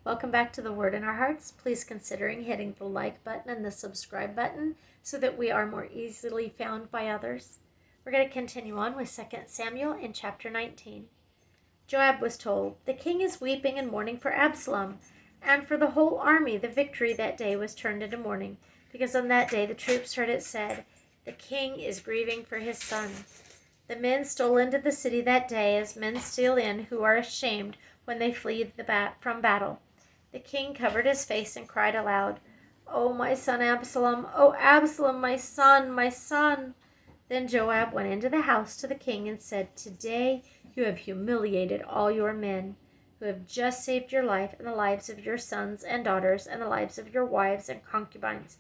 Welcome back to the Word in Our Hearts. Please considering hitting the like button and the subscribe button so that we are more easily found by others. We're going to continue on with 2 Samuel in chapter 19. Joab was told, "The king is weeping and mourning for Absalom." And for the whole army, the victory that day was turned into mourning, because on that day the troops heard it said, "The king is grieving for his son." The men stole into the city that day as men steal in who are ashamed when they flee from battle. The king covered his face and cried aloud, "Oh, my son Absalom! Oh, Absalom, my son, my son!" Then Joab went into the house to the king and said, "Today you have humiliated all your men, who have just saved your life and the lives of your sons and daughters and the lives of your wives and concubines.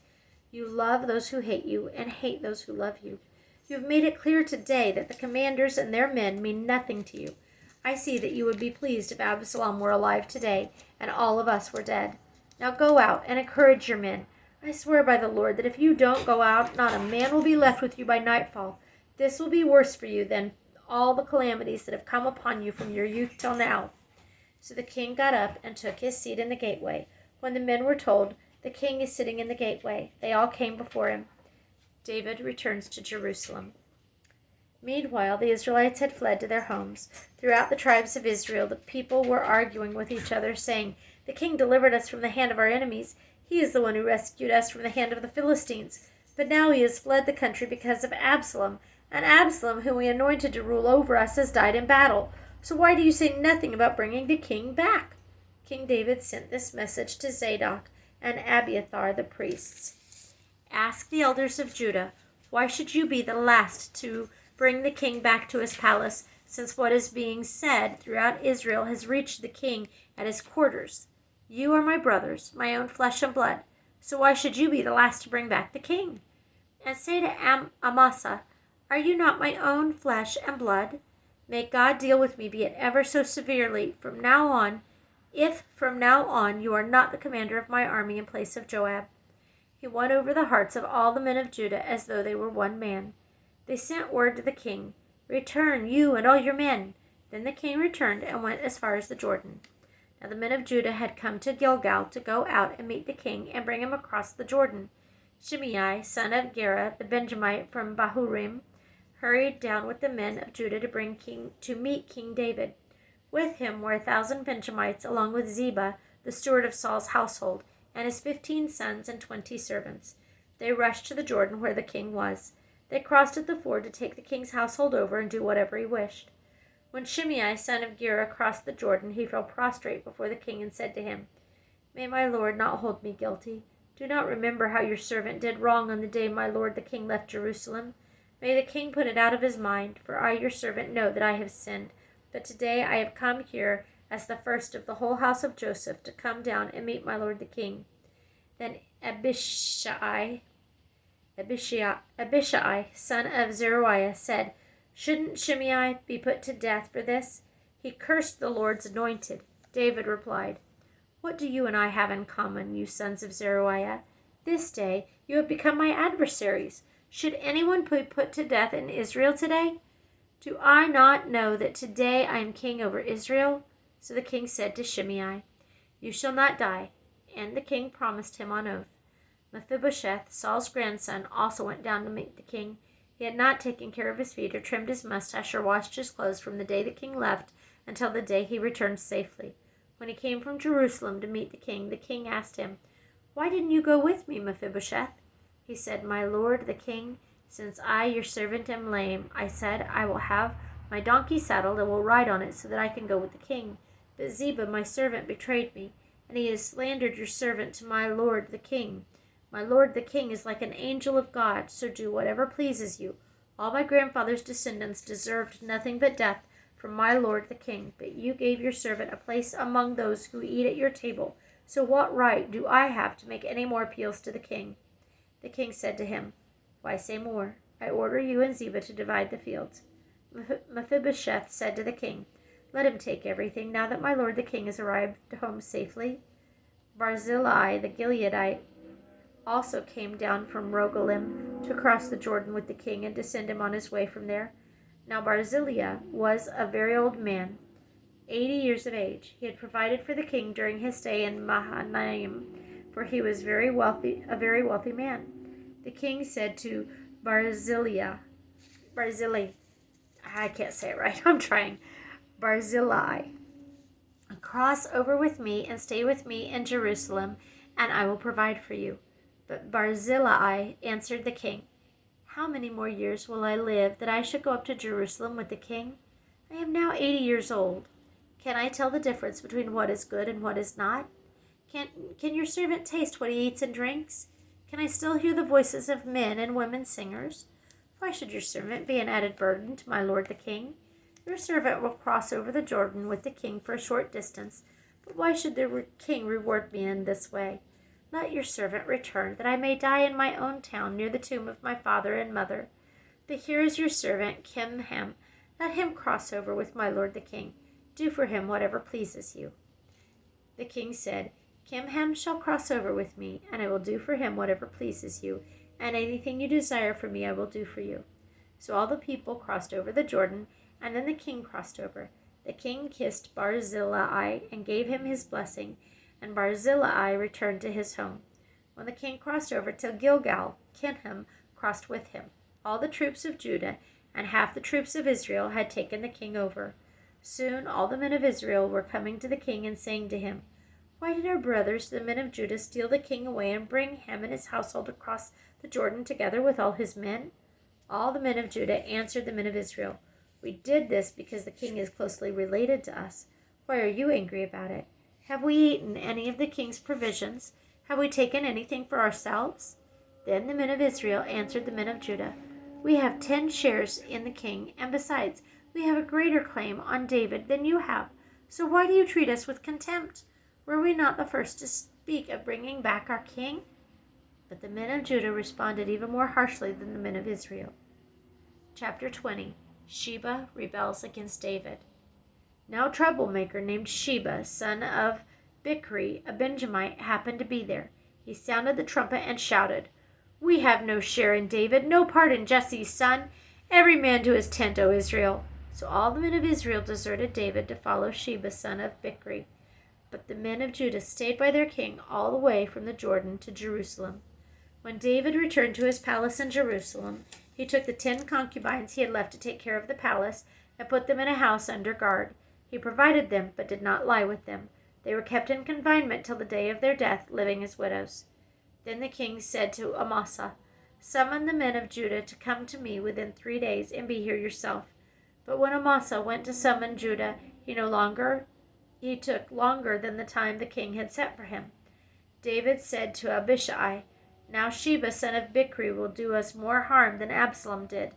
You love those who hate you and hate those who love you. You have made it clear today that the commanders and their men mean nothing to you. I see that you would be pleased if Absalom were alive today and all of us were dead. Now go out and encourage your men. I swear by the Lord that if you don't go out, not a man will be left with you by nightfall. This will be worse for you than all the calamities that have come upon you from your youth till now." So the king got up and took his seat in the gateway. When the men were told, "The king is sitting in the gateway," they all came before him. David returns to Jerusalem. Meanwhile, the Israelites had fled to their homes. Throughout the tribes of Israel, the people were arguing with each other, saying, "The king delivered us from the hand of our enemies. He is the one who rescued us from the hand of the Philistines. But now he has fled the country because of Absalom, and Absalom, whom we anointed to rule over us, has died in battle. So why do you say nothing about bringing the king back?" King David sent this message to Zadok and Abiathar the priests. "Ask the elders of Judah, why should you be the last to bring the king back to his palace, since what is being said throughout Israel has reached the king at his quarters? You are my brothers, my own flesh and blood, so why should you be the last to bring back the king? And say to Amasa, are you not my own flesh and blood? May God deal with me, be it ever so severely, from now on, if from now on you are not the commander of my army in place of Joab." He won over the hearts of all the men of Judah as though they were one man. They sent word to the king, "Return, you and all your men." Then the king returned and went as far as the Jordan. Now the men of Judah had come to Gilgal to go out and meet the king and bring him across the Jordan. Shimei, son of Gera, the Benjamite from Bahurim, hurried down with the men of Judah to meet King David. With him were 1,000 Benjamites, along with Ziba, the steward of Saul's household, and his 15 sons and 20 servants. They rushed to the Jordan where the king was. They crossed at the ford to take the king's household over and do whatever he wished. When Shimei, son of Gera, crossed the Jordan, he fell prostrate before the king and said to him, "May my lord not hold me guilty. Do not remember how your servant did wrong on the day my lord the king left Jerusalem. May the king put it out of his mind, for I, your servant, know that I have sinned. But today I have come here as the first of the whole house of Joseph to come down and meet my lord the king." Then Abishai, son of Zeruiah, said, "Shouldn't Shimei be put to death for this? He cursed the Lord's anointed." David replied, "What do you and I have in common, you sons of Zeruiah? This day you have become my adversaries. Should anyone be put to death in Israel today? Do I not know that today I am king over Israel?" So the king said to Shimei, "You shall not die." And the king promised him on oath. Mephibosheth, Saul's grandson, also went down to meet the king. He had not taken care of his feet or trimmed his mustache or washed his clothes from the day the king left until the day he returned safely. When he came from Jerusalem to meet the king asked him, "Why didn't you go with me, Mephibosheth?" He said, "My lord, the king, since I, your servant, am lame, I said, I will have my donkey saddled and will ride on it so that I can go with the king. But Ziba, my servant, betrayed me, and he has slandered your servant to my lord, the king. My lord the king is like an angel of God, so do whatever pleases you. All my grandfather's descendants deserved nothing but death from my lord the king, but you gave your servant a place among those who eat at your table. So what right do I have to make any more appeals to the king?" The king said to him, "Why say more? I order you and Ziba to divide the fields." Mephibosheth said to the king, "Let him take everything, now that my lord the king has arrived home safely." Barzillai the Gileadite also came down from Rogelim to cross the Jordan with the king and to send him on his way from there. Now Barzillai was a very old man. 80 years of age. He had provided for the king during his stay in Mahanaim, for he was a very wealthy man. The king said to Barzillai, I can't say it right, I'm trying, Barzillai, cross over with me and stay with me in Jerusalem, and I will provide for you. But Barzillai answered the king, how many more years will I live that I should go up to Jerusalem with the king? I am now 80 years old. Can I tell the difference between what is good and what is not? Can your servant taste what he eats and drinks? Can I still hear the voices of men and women singers? Why should your servant be an added burden to my lord the king? Your servant will cross over the Jordan with the king for a short distance, but why should the king reward me in this way? Let your servant return, that I may die in my own town near the tomb of my father and mother. But here is your servant Kimham. Let him cross over with my lord the king. Do for him whatever pleases you. The king said, Kimham shall cross over with me, and I will do for him whatever pleases you, and anything you desire from me I will do for you. So all the people crossed over the Jordan, and then the king crossed over. The king kissed Barzillai and gave him his blessing, and Barzillai returned to his home. When the king crossed over to Gilgal, Kimham crossed with him. All the troops of Judah and half the troops of Israel had taken the king over. Soon all the men of Israel were coming to the king and saying to him, Why did our brothers, the men of Judah, steal the king away and bring him and his household across the Jordan together with all his men? All the men of Judah answered the men of Israel, We did this because the king is closely related to us. Why are you angry about it? Have we eaten any of the king's provisions? Have we taken anything for ourselves? Then the men of Israel answered the men of Judah, We have 10 shares in the king, and besides, we have a greater claim on David than you have. So why do you treat us with contempt? Were we not the first to speak of bringing back our king? But the men of Judah responded even more harshly than the men of Israel. Chapter 20. Sheba rebels against David. Now a troublemaker named Sheba, son of Bichri, a Benjamite, happened to be there. He sounded the trumpet and shouted, We have no share in David, no part in Jesse's son. Every man to his tent, O Israel. So all the men of Israel deserted David to follow Sheba, son of Bichri. But the men of Judah stayed by their king all the way from the Jordan to Jerusalem. When David returned to his palace in Jerusalem, he took the 10 concubines he had left to take care of the palace and put them in a house under guard. He provided them, but did not lie with them. They were kept in confinement till the day of their death, living as widows. Then the king said to Amasa, Summon the men of Judah to come to me within 3 days, and be here yourself. But when Amasa went to summon Judah, he took longer than the time the king had set for him. David said to Abishai, Now Sheba, son of Bichri, will do us more harm than Absalom did.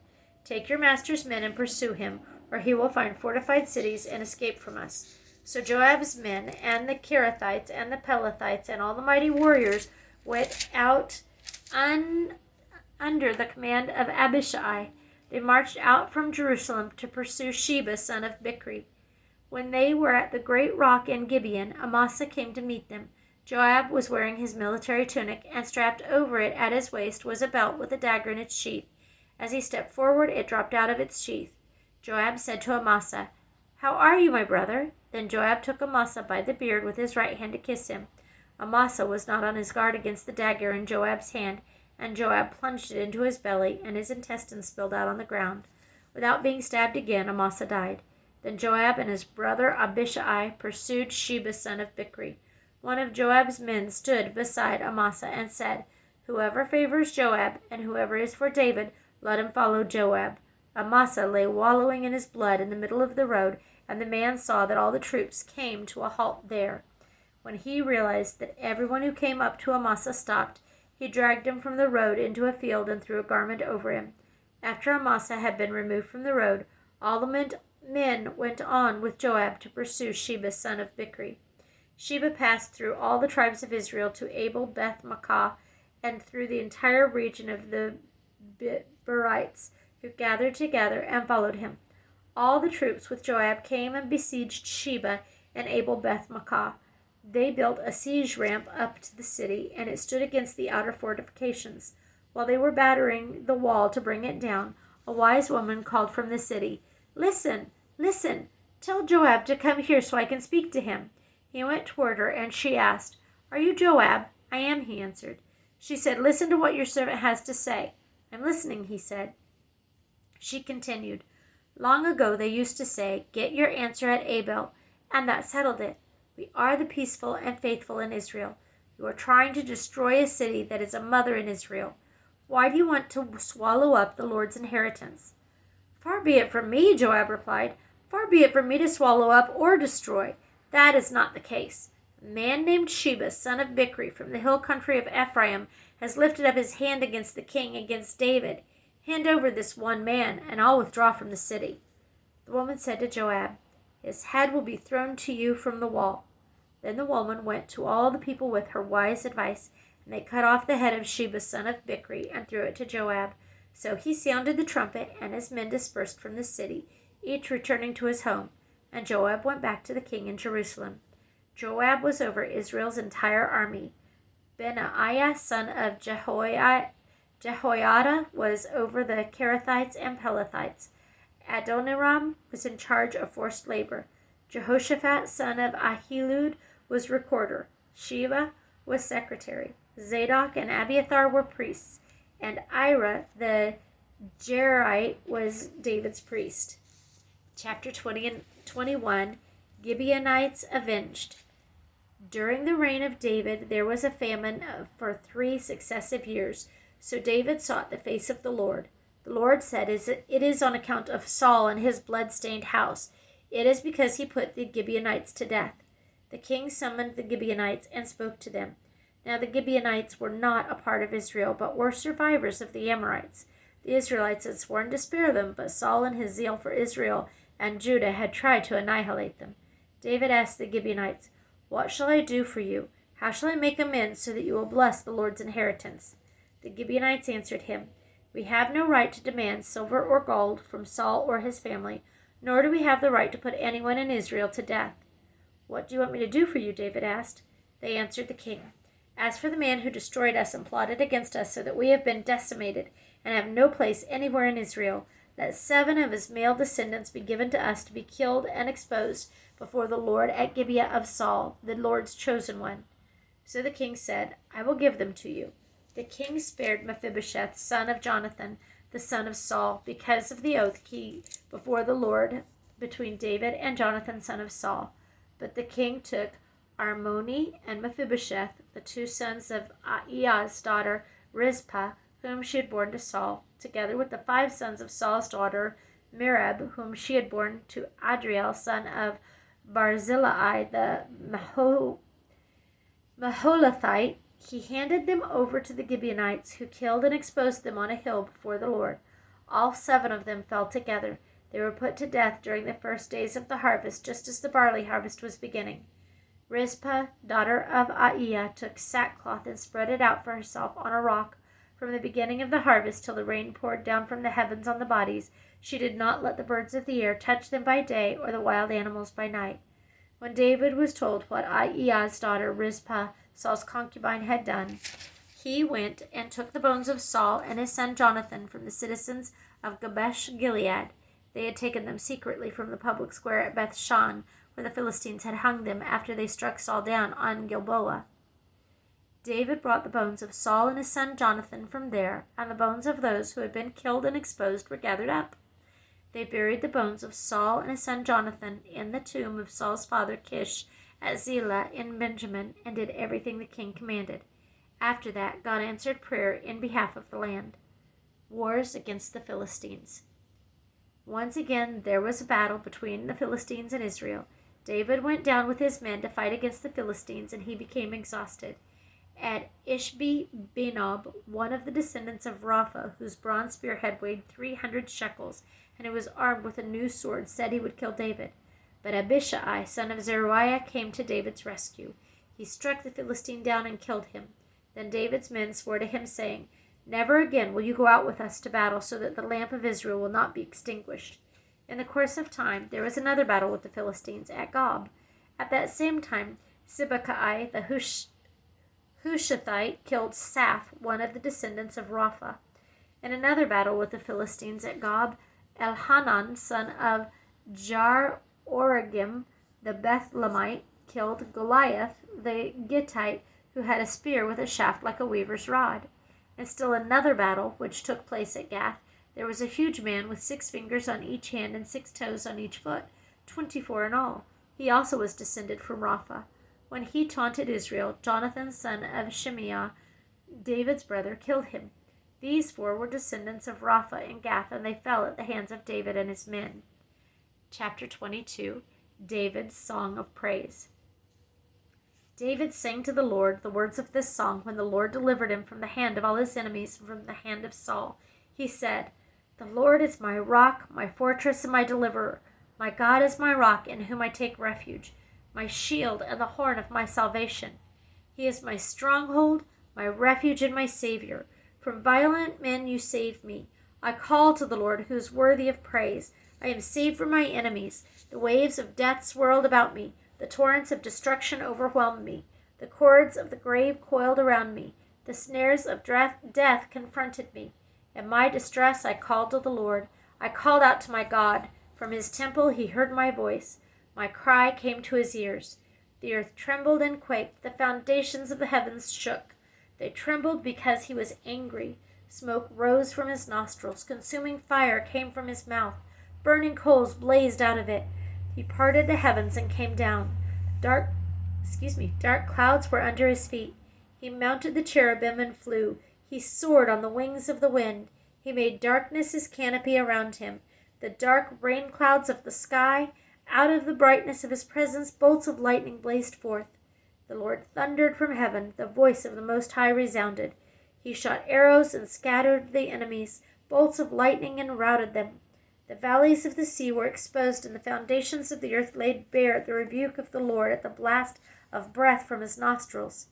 Take your master's men and pursue him, or he will find fortified cities and escape from us. So Joab's men and the Kerethites and the Pelethites and all the mighty warriors went out under the command of Abishai. They marched out from Jerusalem to pursue Sheba, son of Bichri. When they were at the great rock in Gibeon, Amasa came to meet them. Joab was wearing his military tunic, and strapped over it at his waist was a belt with a dagger in its sheath. As he stepped forward, it dropped out of its sheath. Joab said to Amasa, How are you, my brother? Then Joab took Amasa by the beard with his right hand to kiss him. Amasa was not on his guard against the dagger in Joab's hand, and Joab plunged it into his belly, and his intestines spilled out on the ground. Without being stabbed again, Amasa died. Then Joab and his brother Abishai pursued Sheba, son of Bichri. One of Joab's men stood beside Amasa and said, Whoever favors Joab, and whoever is for David, let him follow Joab. Amasa lay wallowing in his blood in the middle of the road, and the man saw that all the troops came to a halt there. When he realized that everyone who came up to Amasa stopped, he dragged him from the road into a field and threw a garment over him. After Amasa had been removed from the road, all the men went on with Joab to pursue Sheba, son of Bichri. Sheba passed through all the tribes of Israel to Abel Beth Maachah, and through the entire region of the Berites, who gathered together and followed him. All the troops with Joab came and besieged Sheba and Abel Beth Maachah. They built a siege ramp up to the city, and it stood against the outer fortifications. While they were battering the wall to bring it down, a wise woman called from the city, Listen, listen! Tell Joab to come here so I can speak to him." He went toward her, and she asked, "Are you Joab?" "I am," he answered. She said, "Listen to what your servant has to say." "I'm listening," he said. She continued, "Long ago they used to say, 'Get your answer at Abel,' and that settled it. We are the peaceful and faithful in Israel. You are trying to destroy a city that is a mother in Israel. Why do you want to swallow up the Lord's inheritance?" "Far be it from me," Joab replied. "Far be it from me to swallow up or destroy. That is not the case. A man named Sheba, son of Bichri, from the hill country of Ephraim, has lifted up his hand against the king, against David. Hand over this one man, and I'll withdraw from the city." The woman said to Joab, "His head will be thrown to you from the wall." Then the woman went to all the people with her wise advice, and they cut off the head of Sheba, son of Bichri, and threw it to Joab. So he sounded the trumpet, and his men dispersed from the city, each returning to his home. And Joab went back to the king in Jerusalem. Joab was over Israel's entire army. Benaiah, son of Jehoiada, was over the Kerethites and Pelethites. Adoniram was in charge of forced labor. Jehoshaphat, son of Ahilud, was recorder. Sheba was secretary. Zadok and Abiathar were priests, and Ira the Jerite was David's priest. Chapter 20 and 21, Gibeonites avenged. During the reign of David, there was a famine for 3 successive years. So David sought the face of the Lord. The Lord said, "It is on account of Saul and his blood-stained house. It is because he put the Gibeonites to death." The king summoned the Gibeonites and spoke to them. Now the Gibeonites were not a part of Israel, but were survivors of the Amorites. The Israelites had sworn to spare them, but Saul in his zeal for Israel and Judah had tried to annihilate them. David asked the Gibeonites, "What shall I do for you? How shall I make amends so that you will bless the Lord's inheritance?" The Gibeonites answered him, "We have no right to demand silver or gold from Saul or his family, nor do we have the right to put anyone in Israel to death." "What do you want me to do for you?" David asked. They answered the king, "As for the man who destroyed us and plotted against us so that we have been decimated and have no place anywhere in Israel, let 7 of his male descendants be given to us to be killed and exposed before the Lord at Gibeah of Saul, the Lord's chosen one." So the king said, "I will give them to you." The king spared Mephibosheth, son of Jonathan, the son of Saul, because of the oath he before the Lord between David and Jonathan, son of Saul. But the king took Armoni and Mephibosheth, the 2 sons of Aiah's daughter Rizpah, whom she had borne to Saul, together with the 5 sons of Saul's daughter Merab, whom she had borne to Adriel, son of Barzillai the Maholathite. He handed them over to the Gibeonites, who killed and exposed them on a hill before the Lord. All 7 of them fell together. They were put to death during the first days of the harvest, just as the barley harvest was beginning. Rizpah, daughter of Aiah, took sackcloth and spread it out for herself on a rock. From the beginning of the harvest till the rain poured down from the heavens on the bodies, she did not let the birds of the air touch them by day or the wild animals by night. When David was told what Aiah's daughter Rizpah, Saul's concubine, had done, he went and took the bones of Saul and his son Jonathan from the citizens of Jabesh Gilead. They had taken them secretly from the public square at Beth-shan, where the Philistines had hung them after they struck Saul down on Gilboa. David brought the bones of Saul and his son Jonathan from there, and the bones of those who had been killed and exposed were gathered up. They buried the bones of Saul and his son Jonathan in the tomb of Saul's father Kish at Zelah in Benjamin, and did everything the king commanded. After that, God answered prayer in behalf of the land. Wars against the Philistines. Once again there was a battle between the Philistines and Israel. David went down with his men to fight against the Philistines, and he became exhausted. At Ishbi-benob, one of the descendants of Rapha, whose bronze spearhead weighed 300 shekels, and who was armed with a new sword, said he would kill David. But Abishai, son of Zeruiah, came to David's rescue. He struck the Philistine down and killed him. Then David's men swore to him, saying, "Never again will you go out with us to battle, so that the lamp of Israel will not be extinguished." In the course of time, there was another battle with the Philistines at Gob. At that same time, Sibbecai the Hushathite killed Saph, one of the descendants of Rapha. In another battle with the Philistines at Gob, Elhanan, son of Origim the Bethlehemite killed Goliath the Gittite, who had a spear with a shaft like a weaver's rod. In still another battle, which took place at Gath, there was a huge man with 6 fingers on each hand and 6 toes on each foot, 24 in all. He also was descended from Rapha. When he taunted Israel, Jonathan, son of Shimeah, David's brother, killed him. These 4 were descendants of Rapha and Gath, and they fell at the hands of David and his men. Chapter 22. David's Song of Praise. David sang to the Lord the words of this song when the Lord delivered him from the hand of all his enemies and from the hand of Saul. He said, "The Lord is my rock, my fortress, and my deliverer. My God is my rock, in whom I take refuge, my shield and the horn of my salvation. He is my stronghold, my refuge, and my Savior. From violent men you save me. I call to the Lord, who is worthy of praise. I am saved from my enemies. The waves of death swirled about me. The torrents of destruction overwhelmed me. The cords of the grave coiled around me. The snares of death confronted me. In my distress I called to the Lord. I called out to my God. From his temple he heard my voice. My cry came to his ears. The earth trembled and quaked. The foundations of the heavens shook. They trembled because he was angry. Smoke rose from his nostrils. Consuming fire came from his mouth. Burning coals blazed out of it. He parted the heavens and came down. Dark clouds were under his feet. He mounted the cherubim and flew. He soared on the wings of the wind. He made darkness his canopy around him. The dark rain clouds of the sky. Out of the brightness of his presence, bolts of lightning blazed forth. The Lord thundered from heaven. The voice of the Most High resounded. He shot arrows and scattered the enemies, bolts of lightning and routed them. The valleys of the sea were exposed, and the foundations of the earth laid bare at the rebuke of the Lord, at the blast of breath from his nostrils.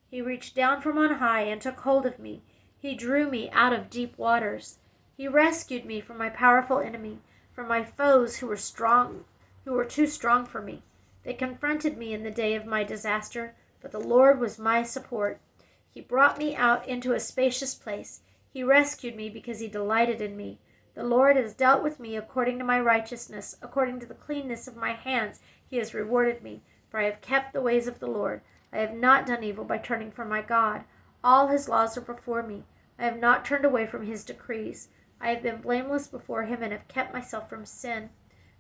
He reached down from on high and took hold of me. He drew me out of deep waters. He rescued me from my powerful enemy, from my foes who were too strong for me. They confronted me in the day of my disaster, but the Lord was my support. He brought me out into a spacious place. He rescued me because he delighted in me. The Lord has dealt with me according to my righteousness. According to the cleanness of my hands, he has rewarded me. For I have kept the ways of the Lord. I have not done evil by turning from my God. All his laws are before me. I have not turned away from his decrees. I have been blameless before him and have kept myself from sin.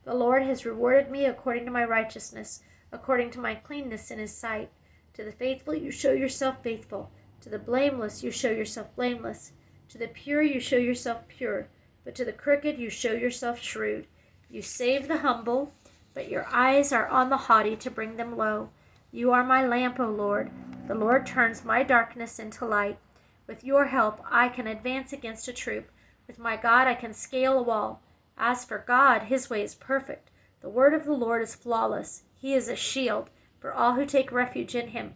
The Lord has rewarded me according to my righteousness, according to my cleanness in his sight. To the faithful you show yourself faithful. To the blameless you show yourself blameless. To the pure you show yourself pure. But to the crooked you show yourself shrewd. You save the humble, but your eyes are on the haughty to bring them low. You are my lamp, O Lord. The Lord turns my darkness into light. With your help I can advance against a troop. With my God I can scale a wall. As for God, his way is perfect. The word of the Lord is flawless. He is a shield for all who take refuge in him.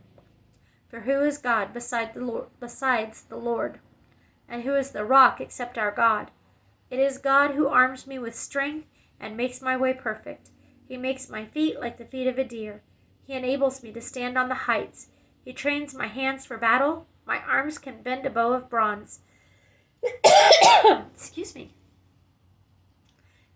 For who is God besides the Lord? And who is the rock except our God? It is God who arms me with strength and makes my way perfect. He makes my feet like the feet of a deer. He enables me to stand on the heights. He trains my hands for battle. My arms can bend a bow of bronze. Excuse me.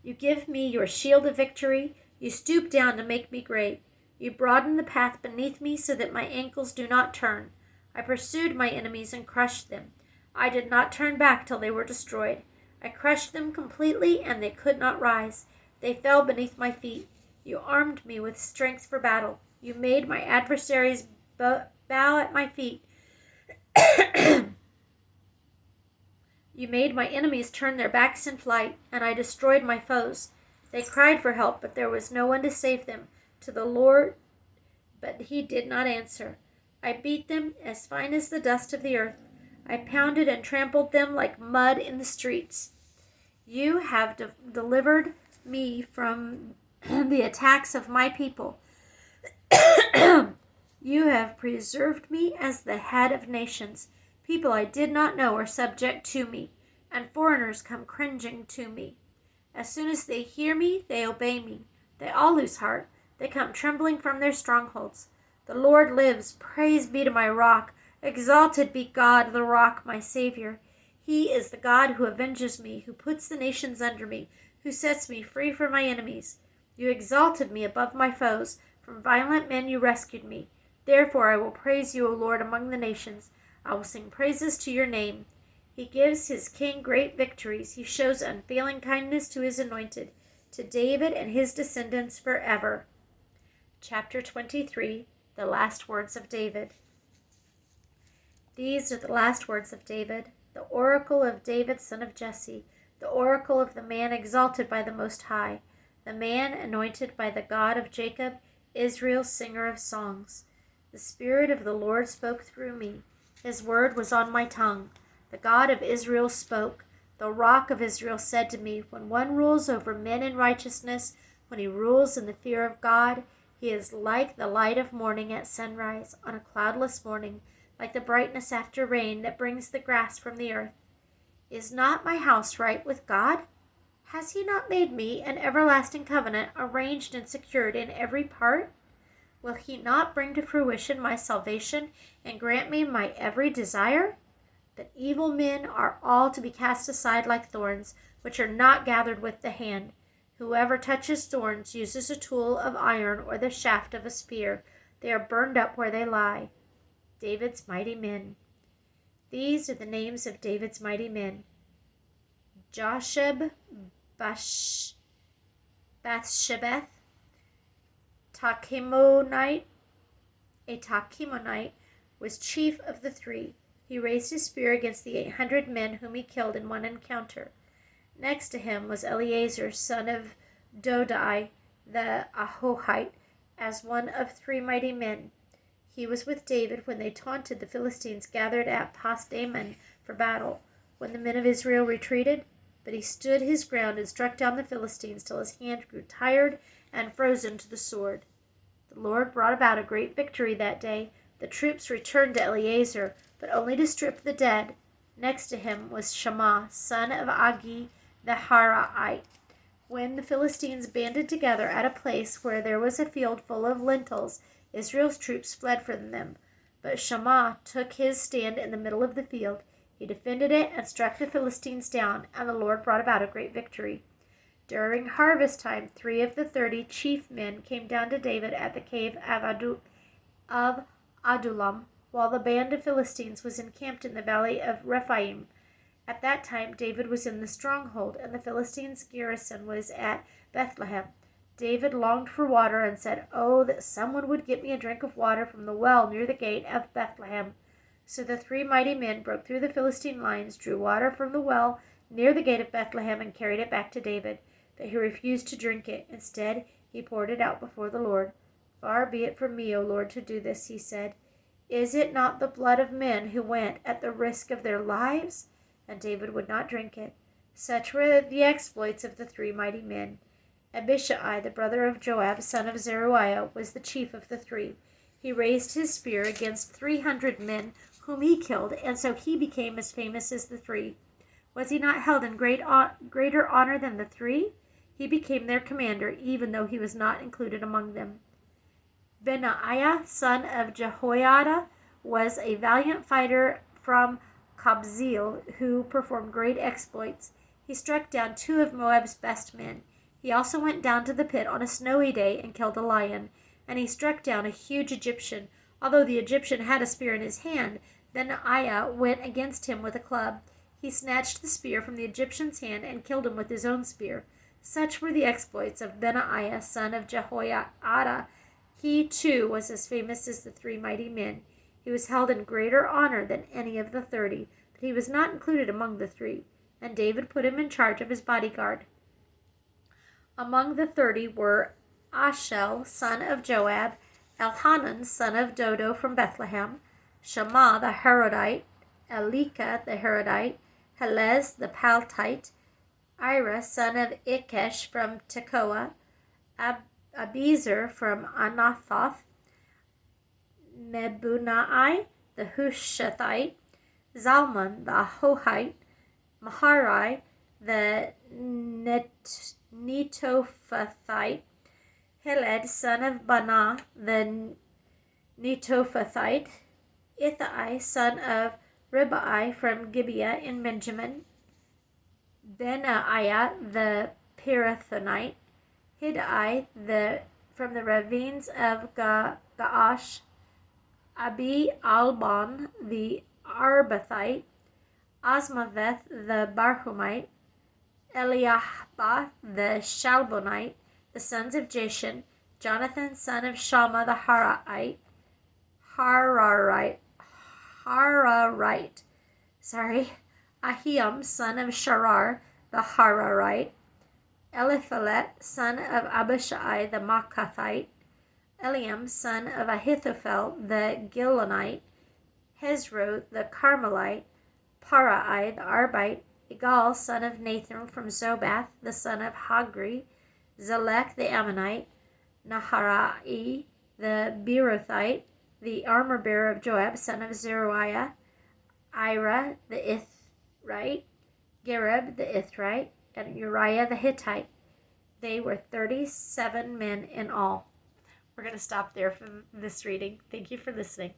You give me your shield of victory. You stoop down to make me great. You broaden the path beneath me so that my ankles do not turn. I pursued my enemies and crushed them. I did not turn back till they were destroyed. I crushed them completely, and they could not rise. They fell beneath my feet. You armed me with strength for battle. You made my adversaries bow at my feet. You made my enemies turn their backs in flight, and I destroyed my foes. They cried for help, but there was no one to save them. To the Lord, but he did not answer. I beat them as fine as the dust of the earth. I pounded and trampled them like mud in the streets. You have delivered me from the attacks of my people. You have preserved me as the head of nations. People I did not know are subject to me, and foreigners come cringing to me. As soon as they hear me, they obey me. They all lose heart. They come trembling from their strongholds. The Lord lives. Praise be to my rock. Exalted be God, the rock, my Savior. He is the God who avenges me, who puts the nations under me, who sets me free from my enemies. You exalted me above my foes. From violent men you rescued me. Therefore I will praise you, O Lord, among the nations. I will sing praises to your name. He gives his king great victories. He shows unfailing kindness to his anointed, to David and his descendants forever. Chapter 23, the last words of David. These are the last words of David, the oracle of David, son of Jesse, the oracle of the man exalted by the Most High, the man anointed by the God of Jacob, Israel's singer of songs. The Spirit of the Lord spoke through me. His word was on my tongue. The God of Israel spoke. The Rock of Israel said to me, when one rules over men in righteousness, when he rules in the fear of God, he is like the light of morning at sunrise on a cloudless morning, like the brightness after rain that brings the grass from the earth. Is not my house right with God? Has he not made me an everlasting covenant, arranged and secured in every part? Will he not bring to fruition my salvation and grant me my every desire? But evil men are all to be cast aside like thorns, which are not gathered with the hand. Whoever touches thorns uses a tool of iron or the shaft of a spear. They are burned up where they lie. David's mighty men. These are the names of David's mighty men: Josheb, Bathshebeth, Tachemonite. A Tachemonite was chief of the three. He raised his spear against the 800 men whom he killed in one encounter. Next to him was Eleazar, son of Dodai, the Ahohite, as one of 3 mighty men. He was with David when they taunted the Philistines gathered at Pasdammim for battle, when the men of Israel retreated. But he stood his ground and struck down the Philistines till his hand grew tired and frozen to the sword. The Lord brought about a great victory that day. The troops returned to Eleazar, but only to strip the dead. Next to him was Shammah, son of Agi the Haraite. When the Philistines banded together at a place where there was a field full of lentils, Israel's troops fled from them. But Shammah took his stand in the middle of the field. He defended it and struck the Philistines down, and the Lord brought about a great victory. During harvest time, 3 of the 30 chief men came down to David at the cave of Adullam, while the band of Philistines was encamped in the valley of Rephaim. At that time David was in the stronghold, and the Philistines' garrison was at Bethlehem. David longed for water and said, "Oh, that someone would get me a drink of water from the well near the gate of Bethlehem." So the 3 mighty men broke through the Philistine lines, drew water from the well near the gate of Bethlehem, and carried it back to David. But he refused to drink it. Instead, he poured it out before the Lord. "Far be it from me, O Lord, to do this," he said. "Is it not the blood of men who went at the risk of their lives?" And David would not drink it. Such were the exploits of the 3 mighty men. Abishai, the brother of Joab, son of Zeruiah, was the chief of the 3. He raised his spear against 300 men whom he killed, and so he became as famous as the 3. Was he not held in greater honor than the 3? He became their commander, even though he was not included among them. Benaiah, son of Jehoiada, was a valiant fighter from Kabzeel who performed great exploits. He struck down 2 of Moab's best men. He also went down to the pit on a snowy day and killed a lion, and he struck down a huge Egyptian. Although the Egyptian had a spear in his hand, Benaiah went against him with a club. He snatched the spear from the Egyptian's hand and killed him with his own spear. Such were the exploits of Benaiah, son of Jehoiada. He, too, was as famous as the 3 mighty men. He was held in greater honor than any of the 30, but he was not included among the 3, and David put him in charge of his bodyguard. Among the 30 were Ashel, son of Joab, Elhanan, son of Dodo from Bethlehem, Shammah the Harodite, Elika the Harodite, Helez the Paltite, Ira, son of Ikesh from Tekoa, Abiezer from Anathoth, Mebunai the Hushathite, Zalman the Ahohite, Maharai the Netophathite, Heled, son of Banah the Netophathite, Ithai, son of Ribai from Gibeah in Benjamin, Benaiah the Pirathonite, Hiddai, from the ravines of Gaash, Abi Albon the Arbathite, Asmaveth the Barhumite, Eliahba the Shalbonite, the sons of Jashan, Jonathan son of Shammah the Hararite, Ahiam son of Sharar the Hararite, Eliphalet son of Abishai the Maacathite, Eliam son of Ahithophel the Gilonite, Hezro the Carmelite, Parai the Arbite, Igal son of Nathan from Zobath, the son of Hagri, Zelek the Ammonite, Naharai the Beerothite, the armor-bearer of Joab, son of Zeruiah, Ira the Ithrite, Gareb the Ithrite, and Uriah the Hittite. They were 37 men in all. We're going to stop there for this reading. Thank you for listening.